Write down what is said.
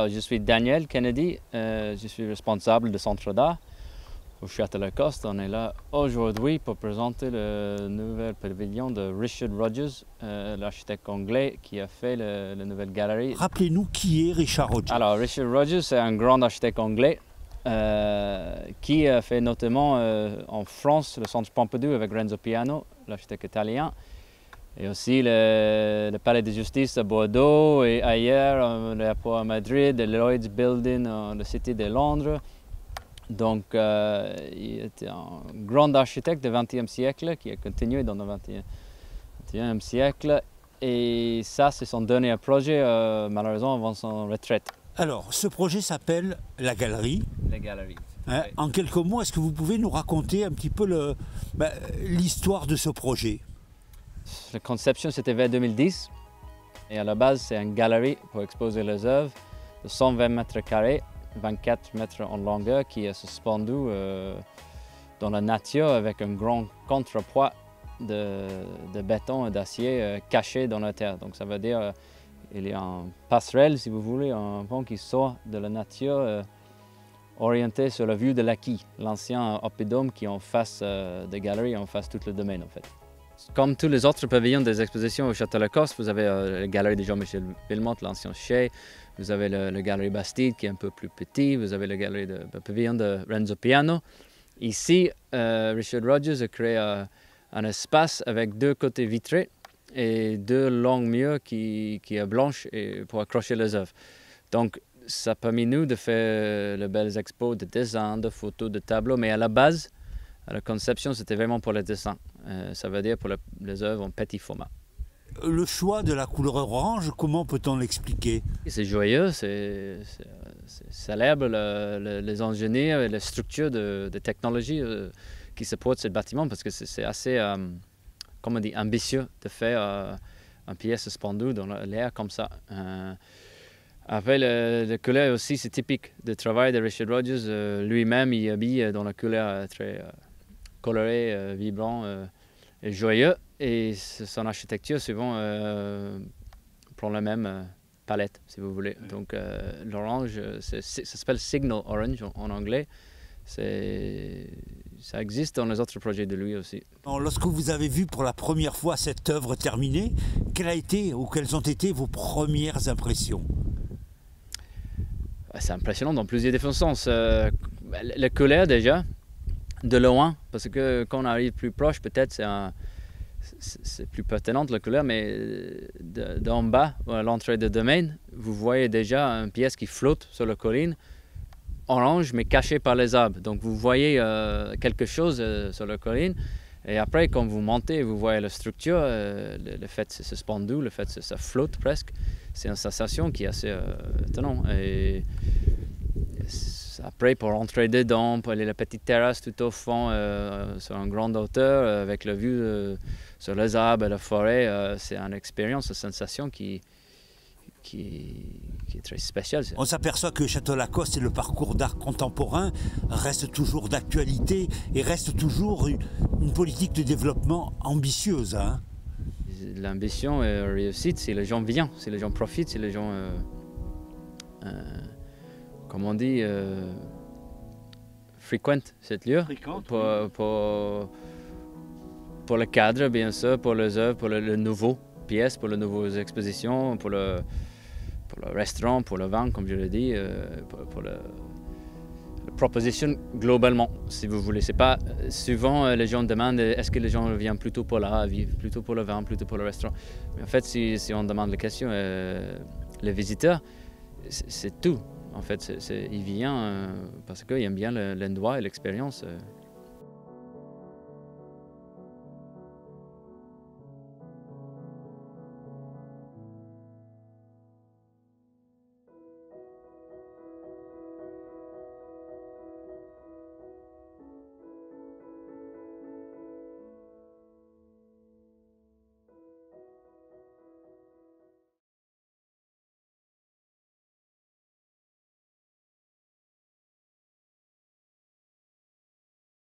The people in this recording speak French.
Je suis Daniel Kennedy, je suis responsable de Centre d'art au Château Lacoste. On est là aujourd'hui pour présenter le nouvel pavillon de Richard Rogers, l'architecte anglais qui a fait la nouvelle galerie. Rappelez-nous qui est Richard Rogers. Alors Richard Rogers, c'est un grand architecte anglais qui a fait notamment en France le Centre Pompidou avec Renzo Piano, l'architecte italien. Et aussi le Palais de Justice à Bordeaux et ailleurs, l'aéroport à Madrid, le Lloyd's Building, la Cité de Londres. Donc, il était un grand architecte du XXe siècle qui a continué dans le XXIe siècle. Et ça, c'est son dernier projet, malheureusement, avant son retraite. Alors, ce projet s'appelle la Galerie. La galerie. Hein, Oui. en quelques mots, est-ce que vous pouvez nous raconter un petit peu l'histoire de ce projet? La conception, c'était vers 2010. Et à la base, c'est une galerie pour exposer les œuvres de 120 mètres carrés, 24 mètres en longueur, qui est suspendue dans la nature avec un grand contrepoids de béton et d'acier caché dans la terre. Donc ça veut dire qu'il y a une passerelle, si vous voulez, un pont qui sort de la nature orienté sur la vue de l'Acquis, l'ancien oppidum qui est en face des galeries, en face tout le domaine en fait. Comme tous les autres pavillons des expositions au Château Lacoste, vous avez la galerie de Jean-Michel Wilmotte, l'ancien Chez, vous avez la galerie Bastide qui est un peu plus petit, vous avez le pavillon de Renzo Piano. Ici, Richard Rogers a créé un espace avec deux côtés vitrés et deux longs murs qui est blanche et pour accrocher les œuvres. Donc, ça a permis nous de faire de belles expos de dessins, de photos, de tableaux, mais à la base, la conception, c'était vraiment pour les dessins. Ça veut dire pour les œuvres en petit format. Le choix de la couleur orange, comment peut-on l'expliquer? C'est joyeux, c'est célèbre les ingénieurs et les structures de technologie qui supportent ce bâtiment parce que c'est assez, comment on dit, ambitieux de faire une pièce suspendue dans l'air comme ça. Après, le couleur aussi, c'est typique du travail de Richard Rogers. Lui-même, il habille dans la couleur très colorée, vibrant et joyeux. Et son architecture, souvent, prend la même palette, si vous voulez. Donc, l'orange, ça s'appelle Signal Orange en anglais. Ça existe dans les autres projets de lui aussi. Alors, lorsque vous avez vu pour la première fois cette œuvre terminée, quelles ont été vos premières impressions? C'est impressionnant dans plusieurs sens. La couleur déjà, de loin, parce que quand on arrive plus proche, peut-être c'est plus pertinent la couleur, mais d'en bas, à l'entrée de domaine, vous voyez déjà une pièce qui flotte sur la colline, orange mais cachée par les arbres. Donc vous voyez quelque chose sur la colline, et après quand vous montez, vous voyez la structure, le fait que c'est suspendu, le fait que ça flotte presque. C'est une sensation qui est assez étonnante. Et après, pour rentrer dedans, pour aller à la petite terrasse tout au fond, sur une grande hauteur, avec la vue sur les arbres et la forêt, c'est une expérience, une sensation qui est très spéciale. On s'aperçoit que Château Lacoste et le parcours d'art contemporain restent toujours d'actualité et reste toujours une politique de développement ambitieuse. Hein. L'ambition et la réussite, si les gens viennent, si les gens profitent, si les gens, comme on dit, fréquentent cette lieu pour le cadre, bien sûr, pour les œuvres, pour le nouveau pièces, pour les nouvelles expositions, pour le restaurant, pour le vin, comme je l'ai dit, pour la proposition globalement, si vous voulez. C'est pas souvent les gens demandent est-ce que les gens viennent plutôt pour l'art, plutôt pour le vin, plutôt pour le restaurant. Mais en fait, si on demande la question, les visiteurs, c'est tout. En fait, il vient parce qu'il aime bien l'endroit et l'expérience.